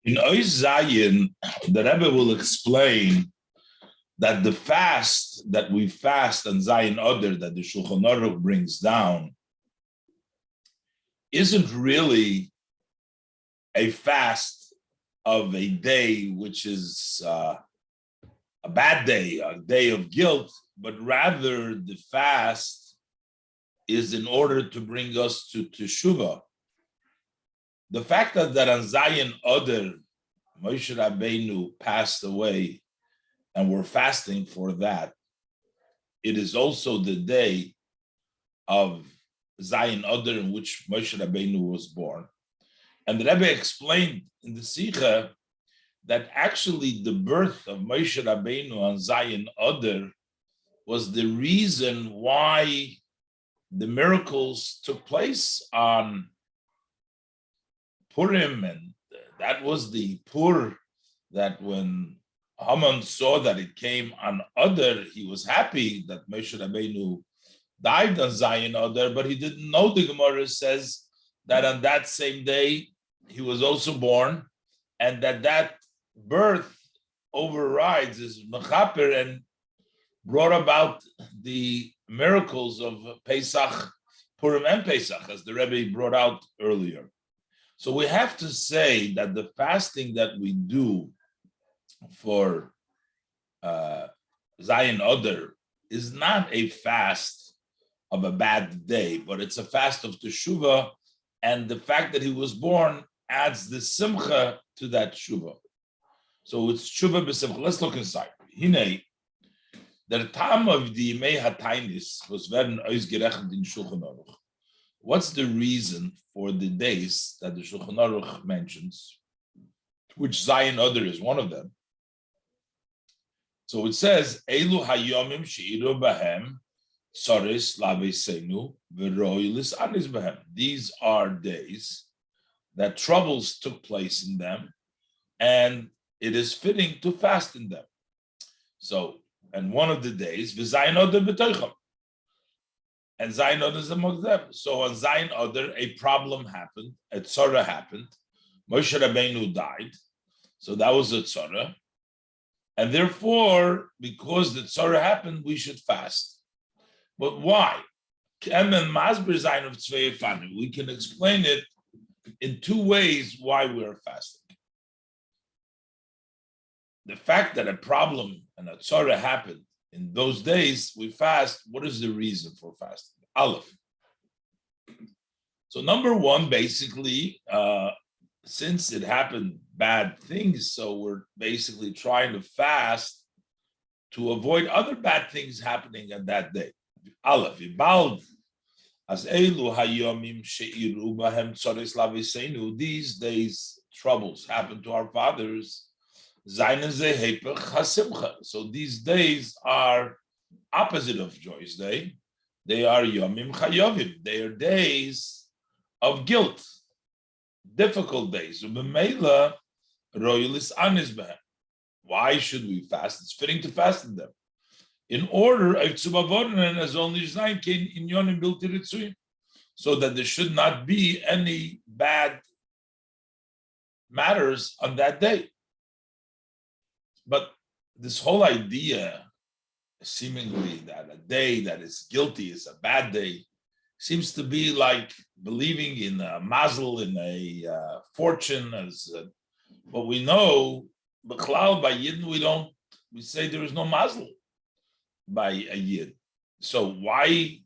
In Ois Zayin, the Rebbe will explain that the fast that we fast on Zayin Adar that the Shulchan Aruch brings down isn't really a fast of a day which is a bad day, a day of guilt, but rather the fast is in order to bring us to Teshuvah. The fact that on Zayin Adar, Moshe Rabbeinu passed away, and we're fasting for that, it is also the day of Zayin Adar in which Moshe Rabbeinu was born. And the Rebbe explained in the Sikha that actually the birth of Moshe Rabbeinu on Zayin Adar was the reason why the miracles took place on Purim, and that was the Pur that when Haman saw that it came on Adar, he was happy that Moshe Rabbeinu died on Zayin Adar, but he didn't know, the Gemara says, that on that same day he was also born, and that birth overrides his mechaper and brought about the miracles of Pesach, Purim and Pesach, as the Rebbe brought out earlier. So we have to say that the fasting that we do for Zayin Adar is not a fast of a bad day, but it's a fast of Teshuvah, and the fact that he was born adds the simcha to that Teshuvah. So it's Teshuvah b'simcha. Let's look inside. Hine, der Tam of the Yemei HaTainis was werden ausgerechnet in Shulchan Aruch. What's the reason for the days that the Shulchan Aruch mentions, which Zayin Adar is one of them? So it says, Elu hayomim she'iru bahem saris laveseinu v'roilis anis bahem. These are days that troubles took place in them, and it is fitting to fast in them. So, and one of the days, v'Zayin Adar b'toicham. And Zayin Adar is among them. So on Zayin Adar, a problem happened, a tzara happened. Moshe Rabbeinu died. So that was a tzara. And therefore, because the tzara happened, we should fast. But why? We can explain it in two ways why we're fasting. The fact that a problem and a tzara happened in those days, we fast. What is the reason for fasting? Aleph. So number one, basically, since it happened bad things, so we're basically trying to fast to avoid other bad things happening on that day. Aleph, as elu hayomim sheiru bahem tzoris laviseinu. These days troubles happen to our fathers. So these days are opposite of Joy's Day. They are Yomim Chayovim. They are days of guilt, difficult days. Why should we fast? It's fitting to fast in them. In order, so that there should not be any bad matters on that day. But this whole idea, seemingly that a day that is guilty is a bad day, seems to be like believing in a mazel, in a fortune. But we know, b'chlal, by Yidden, we say there is no mazel by a Yid. So why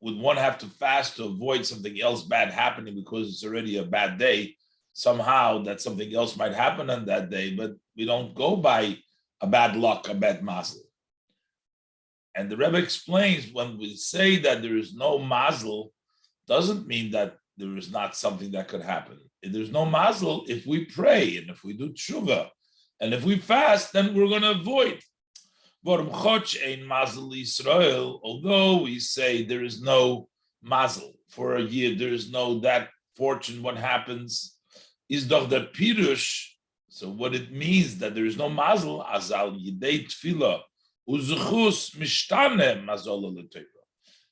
would one have to fast to avoid something else bad happening because it's already a bad day? Somehow that something else might happen on that day, but we don't go by a bad luck, a bad mazel. And the Rebbe explains, when we say that there is no mazel, doesn't mean that there is not something that could happen. If there's no mazel, if we pray and if we do tshuva and if we fast, then we're going to avoid. Although we say there is no mazel for a year, there is no that fortune, what happens is doch the pirush. So what it means that there is no mazel, azal yidei tefillah uzuchus mishtane mazol l'teva,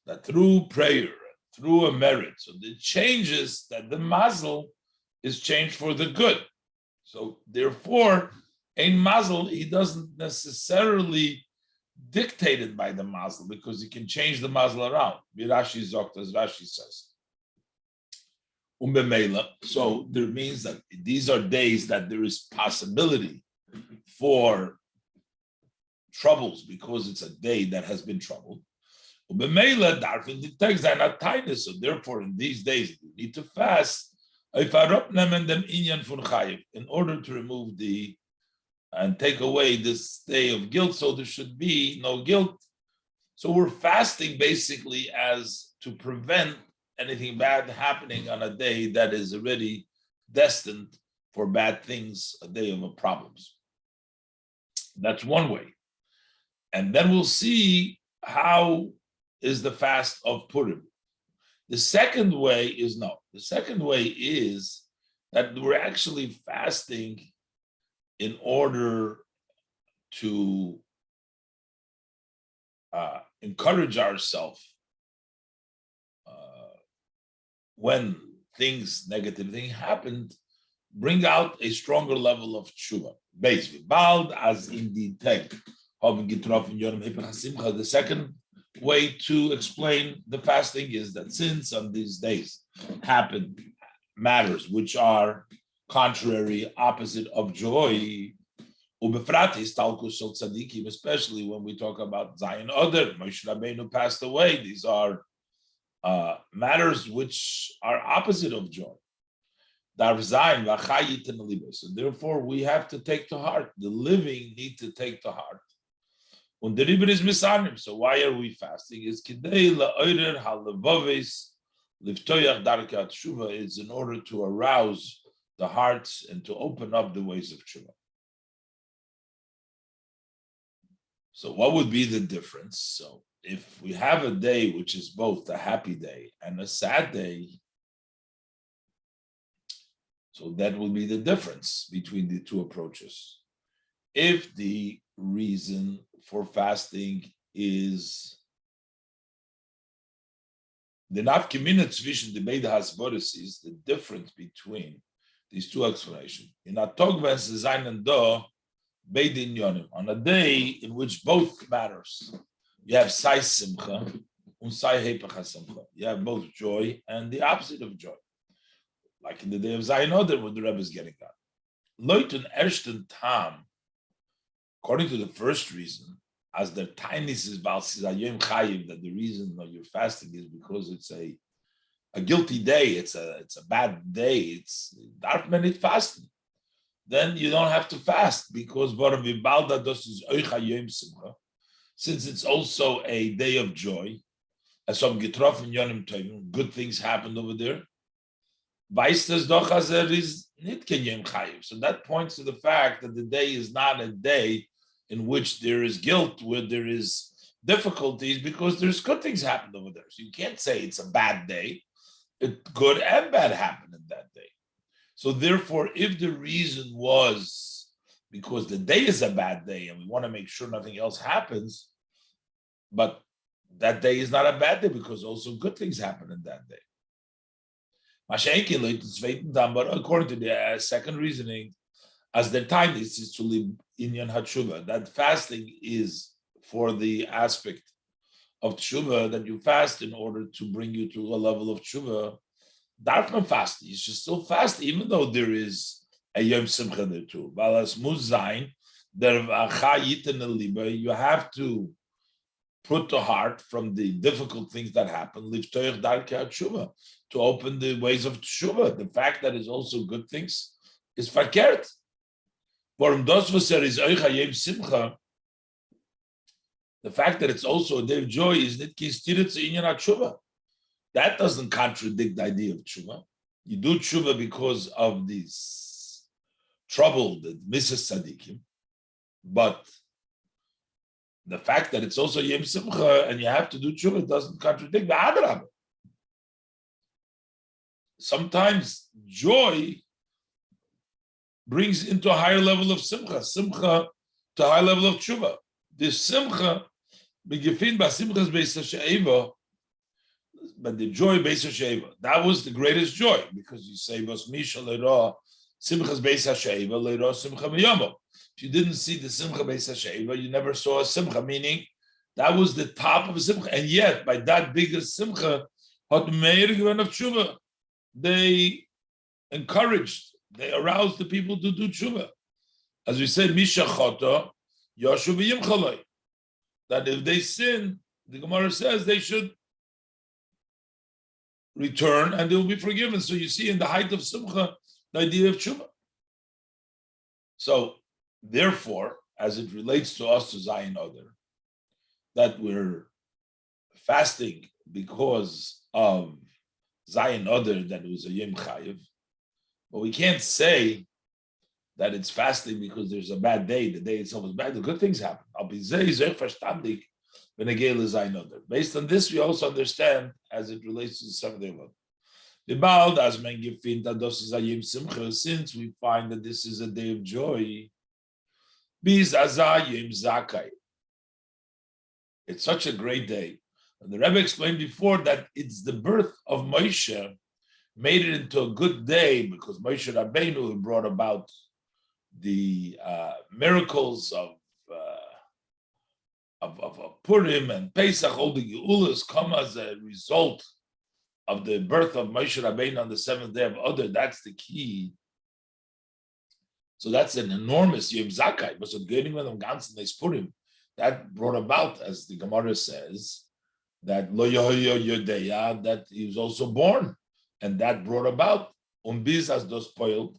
that through prayer, through a merit, so the changes that the mazel is changed for the good. So therefore, ein mazel, he doesn't necessarily dictate it by the mazel because he can change the mazel around. Rashi zokt, as Rashi says. So there means that these are days that there is possibility for troubles because it's a day that has been troubled. The text are not tightness, so therefore in these days you need to fast in order to remove and take away this day of guilt, so there should be no guilt. So we're fasting basically as to prevent anything bad happening on a day that is already destined for bad things, a day of problems. That's one way. And then we'll see how is the fast of Purim. The second way is no. The second way is that we're actually fasting in order to encourage ourselves when negative things happened, bring out a stronger level of tshuva. Basically, bald as in the tech of the second way to explain the fasting is that since on these days happen matters which are contrary, opposite of joy, especially when we talk about Zion Adar, Moshe Rabbeinu passed away. These are matters which are opposite of joy. So therefore, we have to take to heart. The living need to take to heart. And the river is misanim. So why are we fasting? It's kidei la'orer halevaves livtoyach darkei tshuva. It's in order to arouse the hearts and to open up the ways of tshuva. So what would be the difference? So if we have a day which is both a happy day and a sad day, so that will be the difference between the two approaches. If the reason for fasting is the nafkemina tzvishin the beida hasboris is the difference between these two explanations. In a togven zayin and do beidin yonim, on a day in which both matters, you have sai simcha and sai hepach simcha. You have both joy and the opposite of joy, like in the day of Zayin Adar, what the Rebbe is getting at. Leuten ersten tam, according to the first reason, as the tiniest is that the reason that you're fasting is because it's a guilty day, it's a bad day, it's dark minute fasting. Then you don't have to fast because since it's also a day of joy, as some good things happened over there. So that points to the fact that the day is not a day in which there is guilt, where there is difficulties, because there's good things happened over there. So you can't say it's a bad day. Good and bad happened in that day. So therefore, if the reason was because the day is a bad day and we want to make sure nothing else happens, but that day is not a bad day because also good things happen in that day. But according to the second reasoning, as the time is to live inyan hatshuva, that fasting is for the aspect of tshuva, that you fast in order to bring you to a level of tshuva. Darfman fast, you should still fast, even though there is a yom simcha there too. You have to put the heart from the difficult things that happen, to open the ways of tshuva. The fact that it's also good things is verkehrt. The fact that it's also a day of joy is that doesn't contradict the idea of tshuva. You do tshuva because of this trouble that misses tzaddikim, but the fact that it's also Yom Simcha and you have to do tshuva doesn't contradict the Adar. Sometimes joy brings into a higher level of simcha to a higher level of tshuva. This simcha, but the joy Beis HaSheva, that was the greatest joy, because you say, "Vos mishal era Simchas Beis HaSheva, Leiro Simcha B'Yomo. If you didn't see the Simcha Beis HaSheva, you never saw a Simcha, meaning that was the top of a Simcha. And yet, by that bigger Simcha, Hot Meir Given of Tshuva, they encouraged, they aroused the people to do Tshuva. As we said, Misha Choto, Yoshu B'Yimchaloi. That if they sin, the Gemara says they should return and they will be forgiven. So you see in the height of Simcha, the idea of Tshuva. So therefore, as it relates to us to Zayin Adar, that we're fasting because of Zayin Adar, that it was a Yom Chayiv, but we can't say that it's fasting because there's a bad day. The day itself is bad. The good things happen. Based on this, we also understand as it relates to the seventh day of Adar. Since we find that this is a day of joy, it's such a great day. And the Rebbe explained before that it's the birth of Moshe made it into a good day because Moshe Rabbeinu brought about the miracles of Purim and Pesach. All the Geulas come as a result of the birth of Moshe Rabbeinu on the seventh day of Adar. That's the key. So that's an enormous Yom Zakai. But so getting with them ganzen Neis Purim, that brought about, as the Gemara says, that Lo Yoyo Yodeya, that he was also born, and that brought about Umbiz as dos spoiled.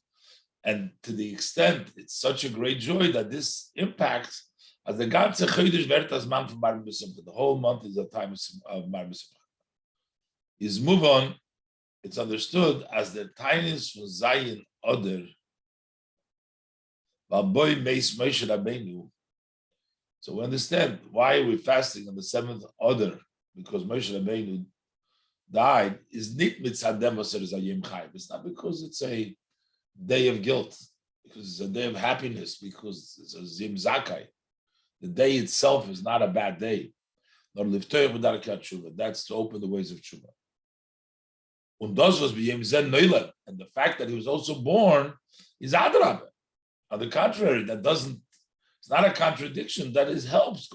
And to the extent it's such a great joy that this impacts as the ganze Chodesh wird as man from Mar B'Simcha. The whole month is a time of Mar B'Simcha. Is move on. It's understood as the tiniest for Zayin Adar. Boy Meis Moshe Rabbeinu. So we understand why we're fasting on the seventh Adar, because Moshe Rabbeinu died. Is nit mitzadem as a Yom Chayiv. It's not because it's a day of guilt, because it's a day of happiness, because it's a Zim Zakai. The day itself is not a bad day. That's to open the ways of Tshuva. And the fact that he was also born is Adar. On the contrary, it's not a contradiction, that is helps,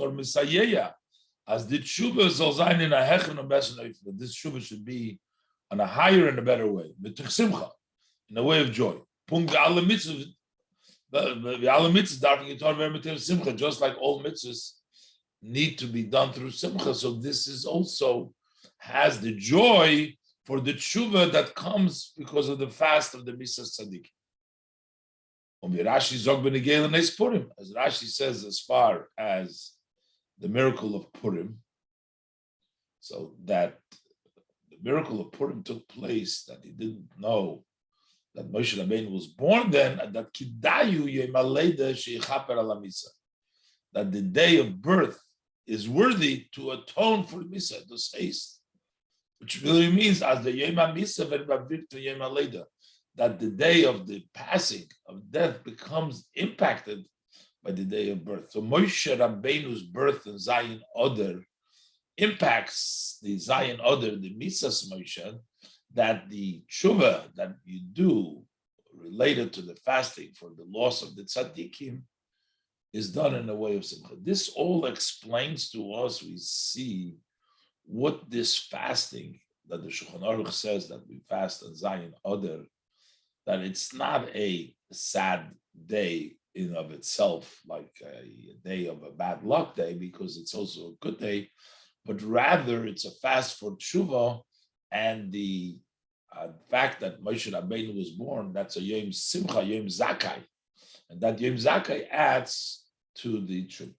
as the Tshuva soll sein in a hechen und besser, that this Tshuva should be on a higher and a better way, in a way of joy. Just like all mitzvahs need to be done through simcha, so this is also has the joy for the tshuva that comes because of the fast of the Misas Tzaddik. As Rashi says, as far as the miracle of Purim, so that the miracle of Purim took place, that he didn't know that Moshe Rabbeinu was born then, that Kidayu Yemaleda Sheichaper Alamisa, that the day of birth is worthy to atone for Misa, the haste, which really means as the Yema Misa Verbavir to Yemaleda, that the day of the passing of death becomes impacted by the day of birth. So Moshe Rabbeinu's birth in Zayin Adar impacts the Zayin Adar, the Misas Moshe, that the tshuva that you do related to the fasting for the loss of the tzaddikim is done in a way of simcha. This all explains to us, we see what this fasting that the Shulchan Aruch says that we fast on Zayin Adar, that it's not a sad day in of itself, like a day of a bad luck day, because it's also a good day, but rather it's a fast for tshuva, and the fact that Moshe Rabbeinu was born, that's a Yom Simcha, Yom Zakai, and that Yom Zakai adds to the tshuva.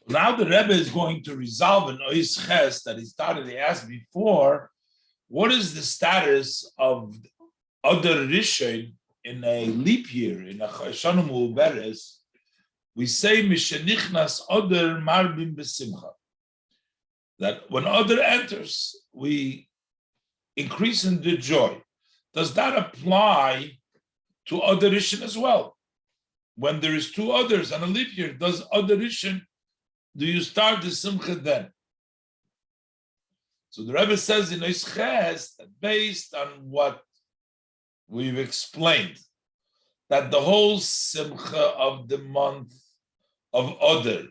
Now the Rebbe is going to resolve an Ois Ches that he started to ask before. What is the status of Adar Rishon in a leap year, in a Shana Mu'uberes? We say Mishenichnas Adar Marbim B'Simcha, that when Adar enters, we increase in the joy. Does that apply to Adar Rishon as well? When there is two others and a leap year, does Adar Rishon, do you start the Simcha then? So the Rebbe says in Ois Ches that based on what we've explained that the whole simcha of the month of Adar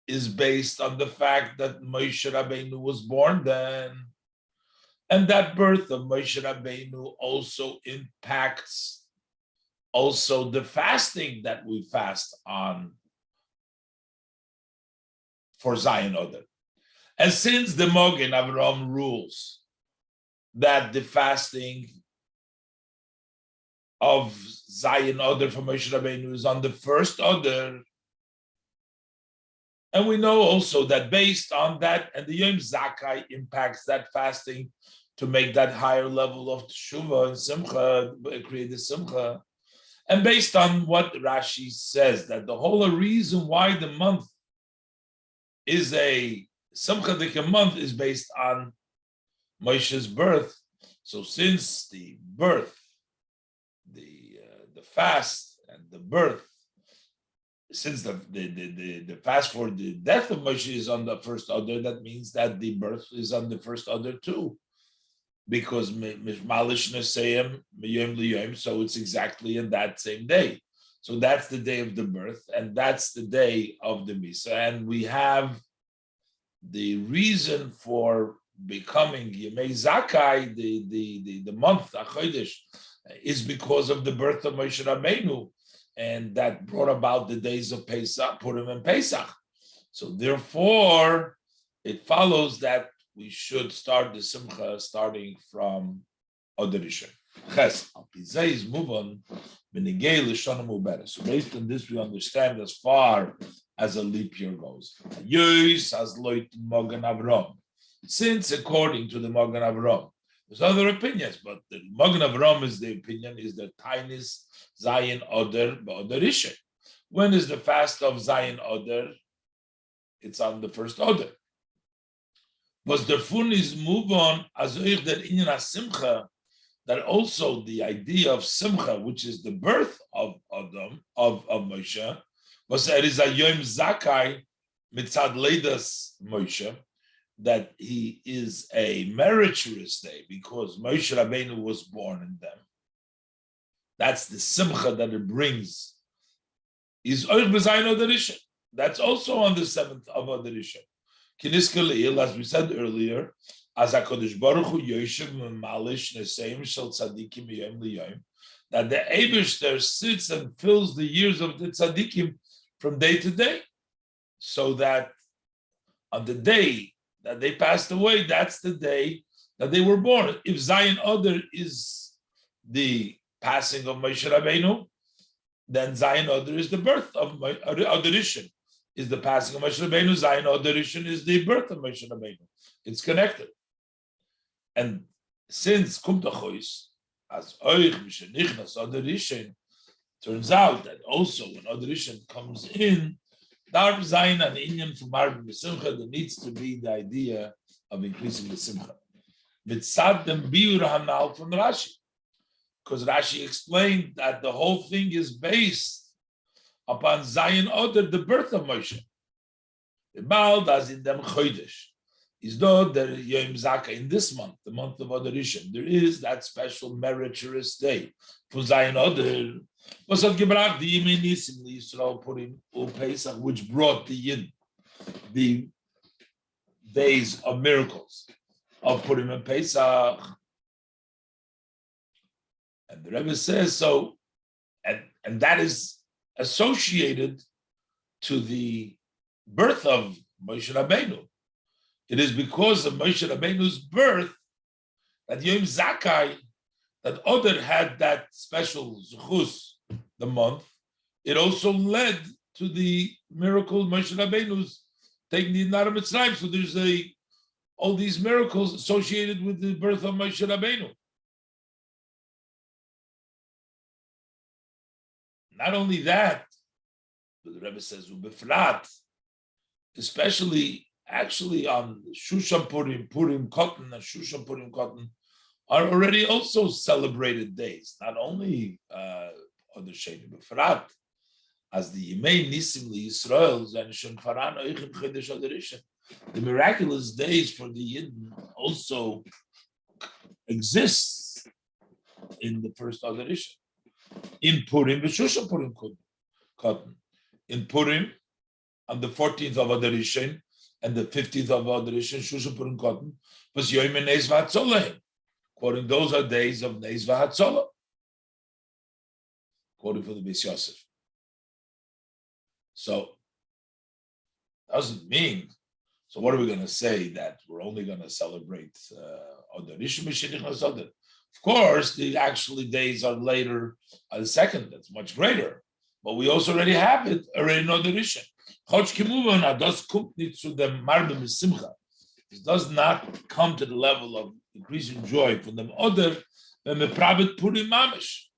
is based on the fact that Moshe Rabbeinu was born then, and that birth of Moshe Rabbeinu also impacts also the fasting that we fast on for Zion Adar. And since the Mogen Avraham rules that the fasting of Zion Adar for Moshe Rabbeinu is on the first Adar, and we know also that based on that, and the Yom Zakai impacts that fasting to make that higher level of Teshuvah and Simcha, create the Simcha. And based on what Rashi says, that the whole reason why the month is a Simcha Dika month is based on Moshe's birth. So since the birth, the fast and the birth, since the fast for the death of Moshe is on the first Adar, that means that the birth is on the first Adar too, because Malish Nesayim Miyom Liyom, so it's exactly in that same day. So that's the day of the birth, and that's the day of the Misa, and we have the reason for becoming Yemei Zakai, the month Achodesh, is because of the birth of Moshe Rabbeinu, and that brought about the days of Pesach, Purim and Pesach. So therefore, it follows that we should start the Simcha starting from Adar Rishon. Ches, al pizay is move on, benigay l'shana mubera. So based on this, we understand as far as a leap year goes. Yos as loit Mogen Avraham. Since according to the Mogen Avraham, there's other opinions, but the Mogen Avraham is the opinion is the tiniest Zion Adar Adar Rishon. When is the fast of Zion Adar? It's on the first Adar. Was the fun is move on as der inyan simcha, that also the idea of simcha, which is the birth of Adam of Moshe, was there is a yom zakai mitzad leidas Moshe, that he is a meritorious day because Moshe Rabbeinu was born in them. That's the simcha that it brings. Is oich b'zayin Adar Rishon. That's also on the 7th of Adar Rishon. Kiniska, as we said earlier, as HaKadosh Baruch Hu Yoshev Memalish Neseim Shel Tzadikim Yom Liyom, that the Eibush there sits and fills the years of the Tzadikim from day to day, so that on the day that they passed away, that's the day that they were born. If Zion Adar is the passing of Moshe Rabbeinu, then Zion Adar is the birth of Adar Rishon. Is the passing of Moshe Rabbeinu. Zion Adar Rishon is the birth of Moshe Rabbeinu. It's connected. And since Kum Tachois, as Oich Mishenichnas Adar Rishon, turns out that also when Adar Rishon comes in, Darv Zayin and Inyan from Arvim Simcha, there needs to be the idea of increasing the Simcha. Mitzad dem Biur Hanal from Rashi, because Rashi explained that the whole thing is based upon Zion Adar, the birth of Moshe. The Baal as in them Chodesh is though there Yom Zaka in this month, the month of Adar Rishon, there is that special meritorious day for Zion Adar. Was hat gebracht the Yemei Nisim Yisrael Purim Pesach, which brought the Yid, the days of miracles of Purim and Pesach. And the Rebbe says so, and that is associated to the birth of Moshe Rabbeinu. It is because of Moshe Rabbeinu's birth that Yom Zakai, that Adar had that special zuchus, the month. It also led to the miracle Moshe Rabbeinu's taking the Adar Mitzrayim. So there's all these miracles associated with the birth of Moshe Rabbeinu. Not only that, but the Rebbe says, Ubefrat, especially actually on Shushan Purim Cotton, and Shushan Purim Cotton are already also celebrated days, not only on the Sheni Befrat, as the Yemei Nisim Yisrael, the miraculous days for the Yidden also exists in the first Adar Rishon. In Purim, B'Shusha Purim cotton. In Purim, on the 14th of Adar Rishon and the 15th of Adar Rishon, Shusha Purim cotton, was Yom Neis V'Hatzolah. Quoting, those are days of Neis V'Hatzolah. Quoting for the Beis Yosef. So, doesn't mean, so what are we going to say, that we're only going to celebrate Adar Rishon B'Shenichnas Adar? Of course, the actually days are later, the second, that's much greater. But we also already have it, already know the Rishon. It does not come to the level of increasing joy from them other than the private Purim Mamish.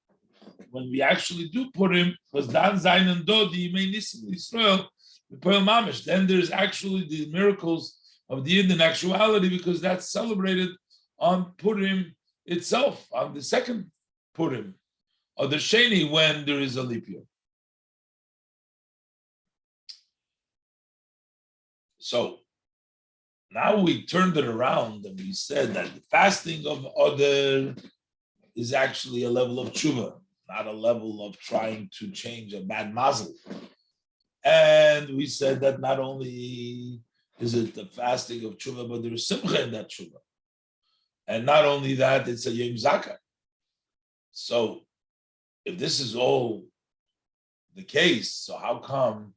When we actually do Purim, because Dan Zayin and Dodi may Nisim Israel, the Purim Mamish, then there's actually the miracles of the Yid in actuality, because that's celebrated on Purim itself, on the second Purim, or the Sheni, when there is a leap year. So now we turned it around and we said that the fasting of Adar is actually a level of tshuva, not a level of trying to change a bad mazel. And we said that not only is it the fasting of tshuva, but there is simcha in that tshuva. And not only that, it's a Yom Zakah. So if this is all the case, so how come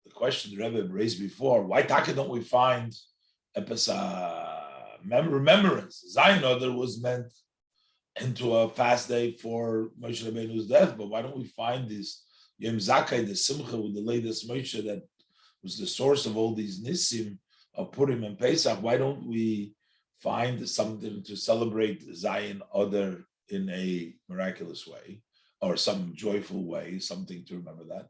the question the Rebbe raised before, why taka don't we find remembrance? Zion Adar was meant into a fast day for Moshe Rabbeinu's death, but why don't we find this Yom Zakkai, the Simcha with the latest Moshe that was the source of all these Nisim of Purim and Pesach? Why don't we find something to celebrate Zion Adar in a miraculous way, or some joyful way, something to remember that?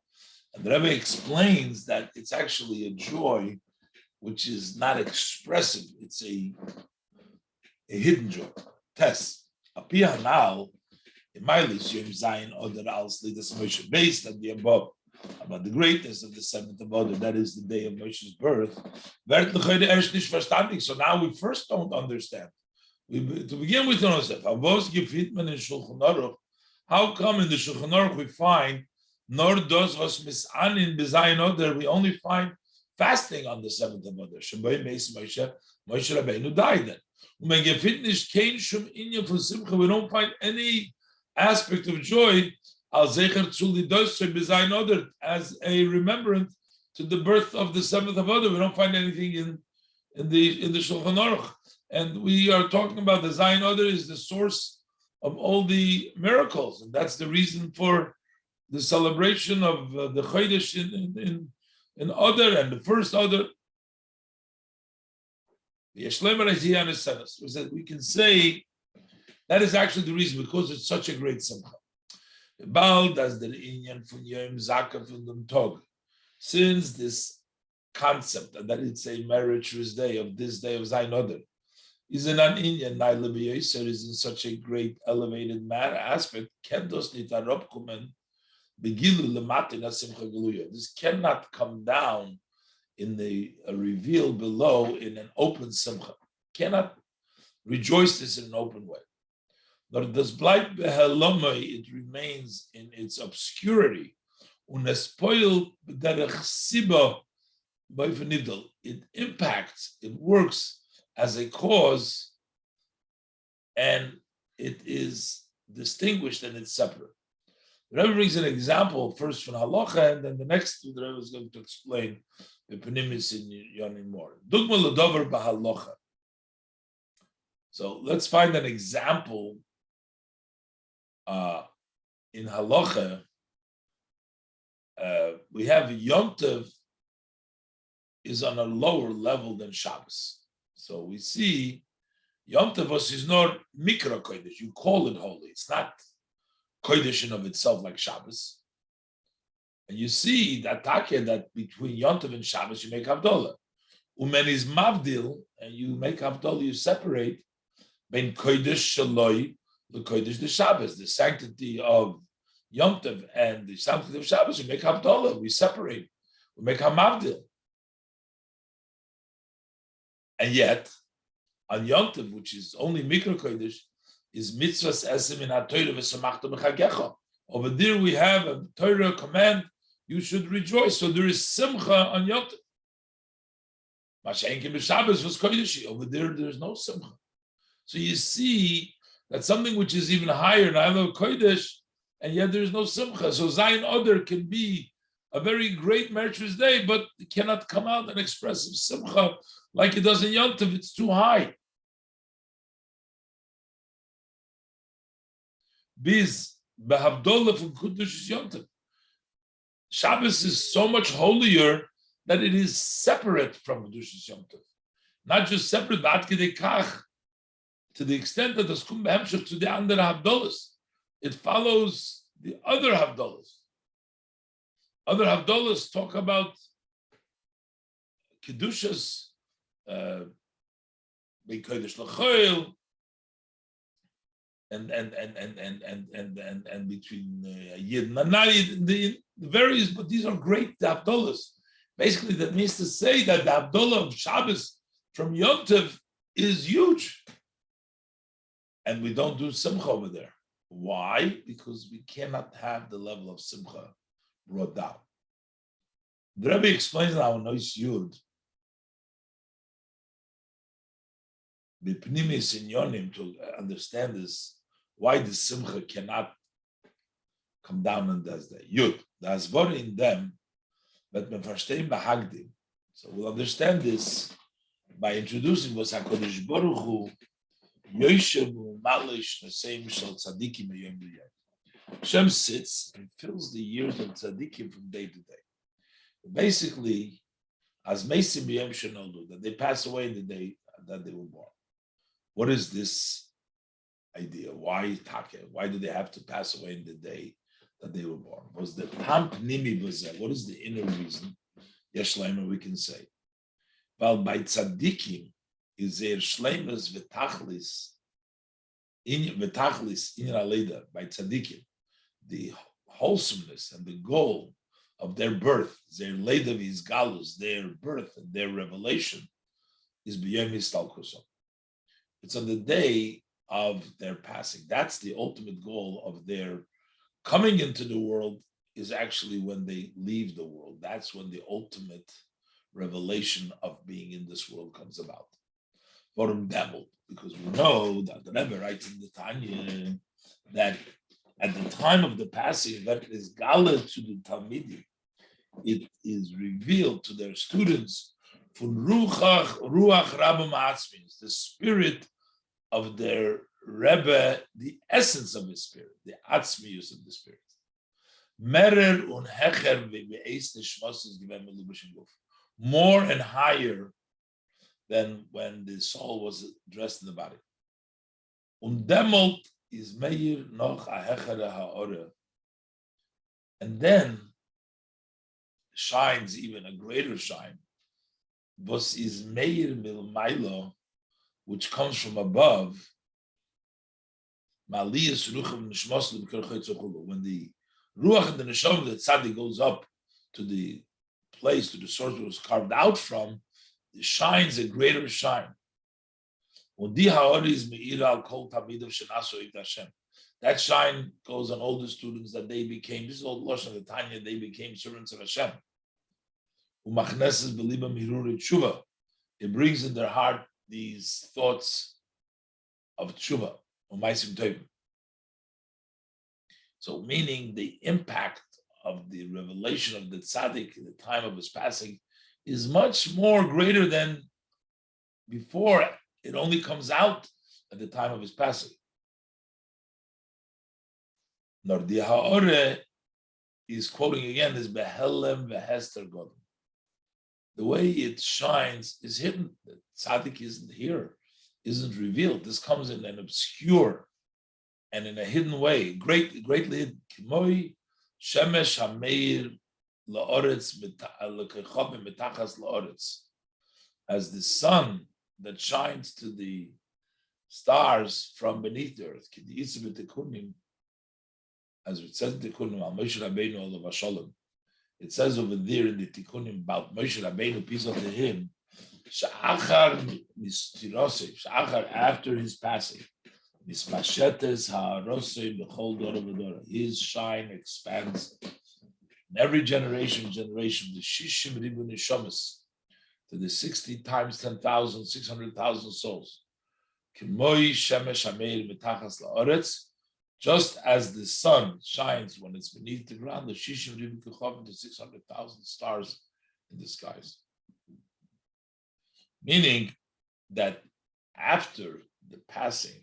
And the Rebbe explains that it's actually a joy which is not expressive, it's a hidden joy. Tess. Apihanal, in Mailis, Yom Zayin Adar Al Slidas Moshe, based on the above, about the greatness of the 7th of Adar, that is the day of Moshe's birth. So now we first don't understand. To begin with, how come in the Shulchan Aruch we find nor does was misanin b'zayin Adar, we only find fasting on the 7th of Adar. Moshe Rabbeinu died then. We don't find any aspect of joy as a remembrance to the birth of the 7th of Adar. We don't find anything in the Shulchan Aruch. And we are talking about the Zayin Adar is the source of all the miracles, and that's the reason for the celebration of the Chodesh in Adar and the first Adar. We can say that is actually the reason, because it's such a great simcha. Since this concept that it's a meritorious day of this day of Zayin Adar is an inyan is in such a great elevated matter aspect, this cannot come down in the reveal below in an open simcha. Cannot rejoice this in an open way. Nor does blight behelomai, it remains in its obscurity. It impacts, it works as a cause, and it is distinguished and it's separate. The Rebbe brings an example first from halacha, and then the next the Rebbe is going to explain the penimis in Yonim more. Dugma l'dover b'halacha. So let's find an example in halacha. We have Yom Tov is on a lower level than Shabbos. So we see Yom Tov is not mikra kodesh. You call it holy. It's not kodesh in of itself like Shabbos. And you see that that between Yom Tov and Shabbos you make Havdalah. Umen is mavdil, and you make Havdalah, you separate ben kodesh shaloi the kodesh the Shabbos, the sanctity of Yom Tov and the sanctity of Shabbos. You make Havdalah, we separate, we make Hamavdil. And yet, on Yom Tov, which is only Mikra Kodesh, is mitzvahs esim in HaTorah v'samachta b'chagecha. Over there we have a Torah command, you should rejoice. So there is simcha on Yom Tov. Mashenkin b'Shabbos was kodeshi. Over there's no simcha. So you see that something which is even higher, Naila Kodesh, and yet there is no simcha. So Zayin Adar can be a very great Merchus day, but it cannot come out and express simcha like it does in Yom Tov. It's too high. Biz behavdola from Kudush Yom Tov. Shabbos is so much holier that it is separate from Kudush Yom Tov. Not just separate, but to the extent that the Skum Behemshach to the other Havdolas, it follows the other Havdolas. Other Havdolas talk about Kedushas, Bekodesh L'Choil, and between Yid and Nanai, the various, but these are great Havdolas. Basically, that means to say that the Havdolah of Shabbos from Yom Tov is huge. And we don't do simcha over there. Why? Because we cannot have the level of simcha brought down. The Rebbe explains now in Nois Yud, the Pnimis in Yonim, to understand this, why the simcha cannot come down on this day. Yud, the Asvor in them, but me verstehen behagdim. So we'll understand this by introducing what HaKadosh Baruch Hu Hashem sits and fills the years of tzaddikim from day to day. Basically, as Meisim Yom Shenoldu, that they pass away in the day that they were born. What is this idea? Why Take? Why do they have to pass away in the day that they were born? Was the Tam Pnimi Bazeh? What is the inner reason? Yesh Leimer, we can say. Well, by tzaddikim, is there shleimus v'tachlis in aleda by tzaddikim, the wholesomeness and the goal of their birth, their leda v'izgalus, their birth and their revelation, is b'yom histalkusom. It's on the day of their passing. That's the ultimate goal of their coming into the world. Is actually when they leave the world. That's when the ultimate revelation of being in this world comes about. Because we know that the Rebbe writes in the Tanya that at the time of the passing, that is Gala to the Talmidim, it is revealed to their students from Ruach Rabbi Ma'atzmis, the spirit of their Rebbe, the essence of the spirit, the Atzmius of the spirit. Merer und hecher ve'eis nishmos given melubashim guf. More and higher than when the soul was dressed in the body. Und demolt is meir noch a hecher ha'ora. And then shines even a greater shine. Was is meir milmailo, which comes from above. Maliyas ruchav nishmos l'b'kerchoy. When the Ruach and the Neshama, the tzaddik goes up to the place, to the source it was carved out from, it shines a greater shine. That shine goes on all the students that they became, this is all Lashon of the Tanya, they became servants of Hashem. It brings in their heart these thoughts of tshuva, so meaning the impact of the revelation of the tzaddik in the time of his passing is much more greater than before. It only comes out at the time of his passing. Nordi Ha'ore is quoting again this Behelem Vehester Godem. The way it shines is hidden. The tzaddik isn't here, isn't revealed. This comes in an obscure and in a hidden way, greatly hidden. Kimoi shemesh hameir la'oretz lekechov mitachas la'oretz, as the sun that shines to the stars from beneath the earth. K'di'itzu b'tikunim, as it says in Tikunim al Moshe Rabbeinu olav hashalom. It says over there in the Tikunim about Moshe Rabbeinu, peace unto him, sha'achar mistiroseh, sha'achar after his passing. Mispashetes ha'arosei b'chol dora v'dora. His shine expands in every generation, the shishim ribu neshamas, to the 60 times 10,000, 600,000 souls. Kimoi shemesh hameir mitachas la'oretz, just as the sun shines when it's beneath the ground, the shishim ribu kechavim, to 600,000 stars in the skies. Meaning that after the passing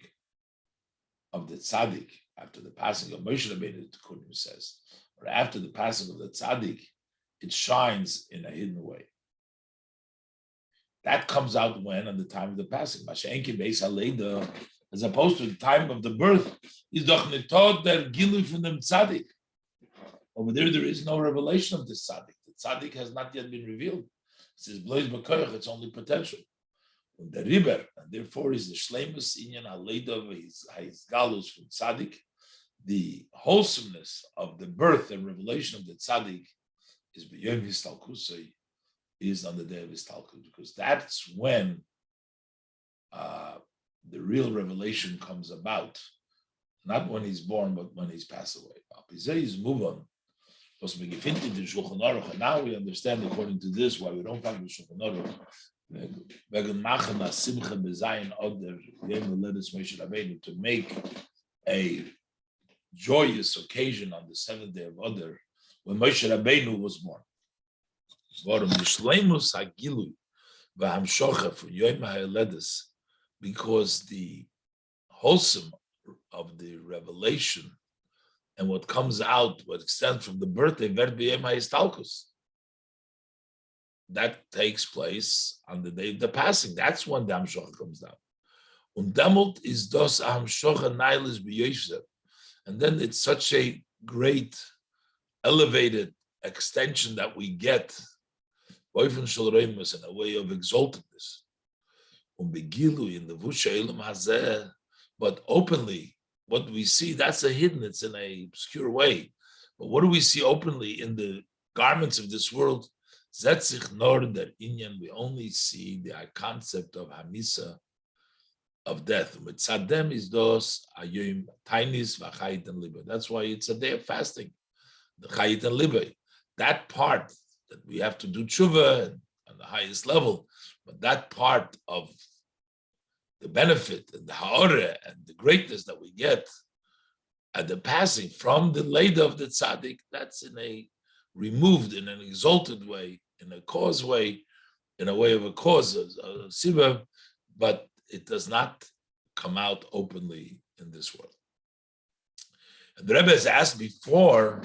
of the tzaddik, after the passing of Moshe Rabbeinu, the Kunim says, or after the passing of the tzaddik, it shines in a hidden way. That comes out when? On the time of the passing. As opposed to the time of the birth, is doch nicht taught der Gilu from them tzaddik. Over there is no revelation of the tzaddik. The tzaddik has not yet been revealed. It says, Blois b'koyach, it's only potential. The river, and therefore is the shleimus inyan haleida of his galus from tzaddik. The wholesomeness of the birth and revelation of the tzaddik is b'yom histalkusei, is on the day of histalkus, because that's when the real revelation comes about, not when he's born, but when he's passed away. And now we understand, according to this, why we don't find the Shulchan Aruch. To make a joyous occasion on the 7th day of Adar, when Moshe Rabbeinu was born. Because the wholesome of the revelation and what comes out, what extends from the birthday, that takes place on the day of the passing. That's when the Hamshocha comes down. Und demult is das Hamshocha nailis b'yosef. And then it's such a great, elevated extension that we get, in a way of exaltedness. Begilu in the Vusha Elam Hazeh, but openly, what we see, that's a hidden, it's in a obscure way. But what do we see openly in the garments of this world? Zetzich nor der inyan, we only see the concept of Hamisa, of death. With Tzadem is those ayim tainis v'chayit and libe. That's why it's a day of fasting, the chayit and libe. That part that we have to do tshuva on the highest level, but that part of the benefit and the ha'oreh and the greatness that we get at the passing from the Leda of the tzaddik, that's removed in an exalted way, in a cause way, in a way of a cause, a sibah, but it does not come out openly in this world. And the Rebbe has asked before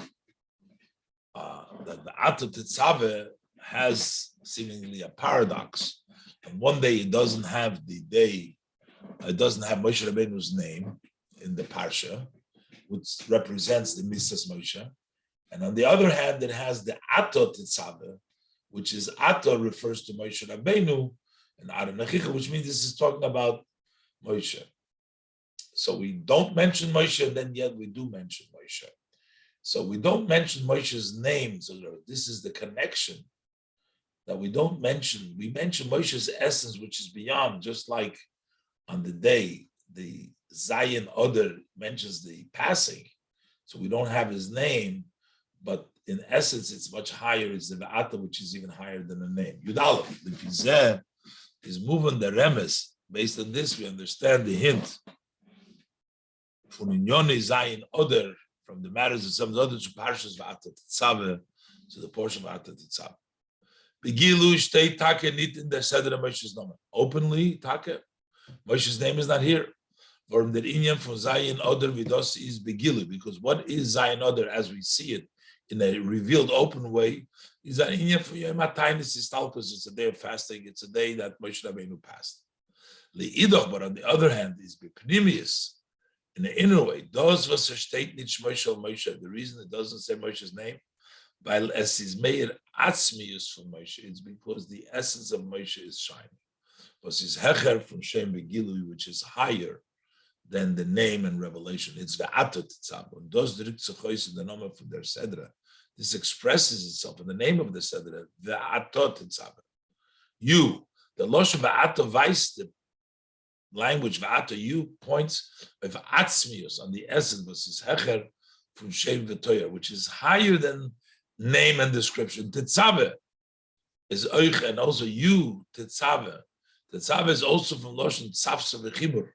that the Ato Tetzaveh has seemingly a paradox. And one day it doesn't have Moshe Rabbeinu's name in the Parsha, which represents the Misas Moshe. And on the other hand, it has the Ato Tetzaveh, which is Ato refers to Moshe Rabbeinu, and Adar Nechicha, which means this is talking about Moshe. So we don't mention Moshe, and then yet we do mention Moshe. So we don't mention Moshe's name. So this is the connection that we don't mention. We mention Moshe's essence, which is beyond, just like on the day, the Zayin Adar mentions the passing. So we don't have his name, but in essence, it's much higher. It's the Va'ata, which is even higher than the name. Yud Aleph, the Kizeh, is moving the remes. Based on this, we understand the hint. From Inyoni Zayin Oder, from the matters of some other to Parshas Va'ata Tetzaveh, to the portion of Va'ata Tetzaveh. Begilu Shtei Take nit in the Seder of Moshe's name. Openly, Take, Moshe's name is not here. From the Inyan from Zayin Oder Vidos is Begilu, because what is Zayin Oder as we see it in a revealed open way is an Inyan for Yom HaTainis Istalkus. It's a day of fasting. It's a day that Moshe Rabbeinu passed. Le'idoch, but on the other hand, is Bepnimius, in the inner way. Those was steht nicht Moshe Moshe. The reason it doesn't say Moshe's name, while es is meir atzmius from Moshe, it's because the essence of Moshe is shining. Because his hecher from Shem Begilu, which is higher than the name and revelation. It's Ve'ato Tetzaveh. And those direct in the name of their Sedra. This expresses itself in the name of the Sedra. Ve'ato Tetzaveh. You, the Losh Ve'ato Weiss, language, v'ata, you, points of atzmius, on the essence, was his hecher, from Shem v'toya, which is higher than name and description. Tetzaveh is oich, and also you, Tetzaveh. Tetzaveh is also from Loshen tzafsa v'chibur,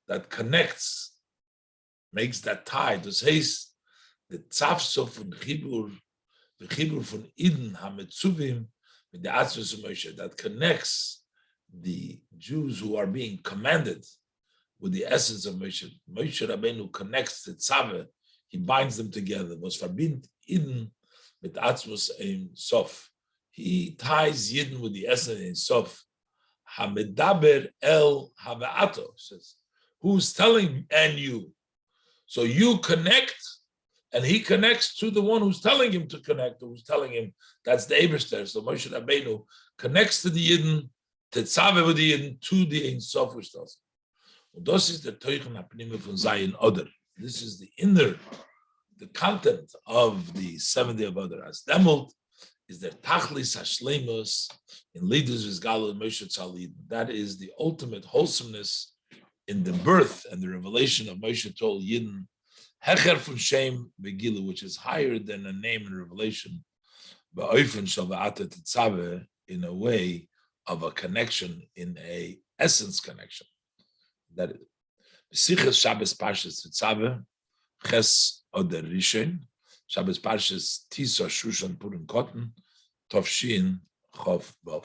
that connects, makes that tie. Das heißt, the tzafsa von chibur, the chibur von Eden, hametzuvim, with the atzvus of Moshe, that connects the Jews who are being commanded with the essence of Moshe. Moshe Rabbeinu connects the tzaveh, he binds them together. Was verbindet Eden with atzvus ein sof. He ties Yidden with the essence in sof. Hamedaber el have'ato, says, who's telling and you. So you connect, and he connects to the one who's telling him to connect, who's telling him that's the Eberster. So Moshe Rabbeinu connects to the Yidden, Tetzaveh with the Yidden, to the Ein Sof, which tells him. And this is the Teuchen HaPnimi von Zayin Adar. This is the inner, the content of the 7th day of Adar. As Demult is the Tachlis HaShleimus in Leaders Vizgalu Moshe Tzal. That is the ultimate wholesomeness in the birth and the revelation of Moshe Tol Yidden, Hecher von Shem Begilu, which is higher than a name and revelation, Ba'ofen Shel V'ata Tetzaveh, in a way of a connection, in a essence connection. That is B'sichas Shabbos Parshas Tetzaveh, Ches Adar Rishon, Shabbos Parshas Tisa Shushan Purim Cotton, Tovshin Chov Vav.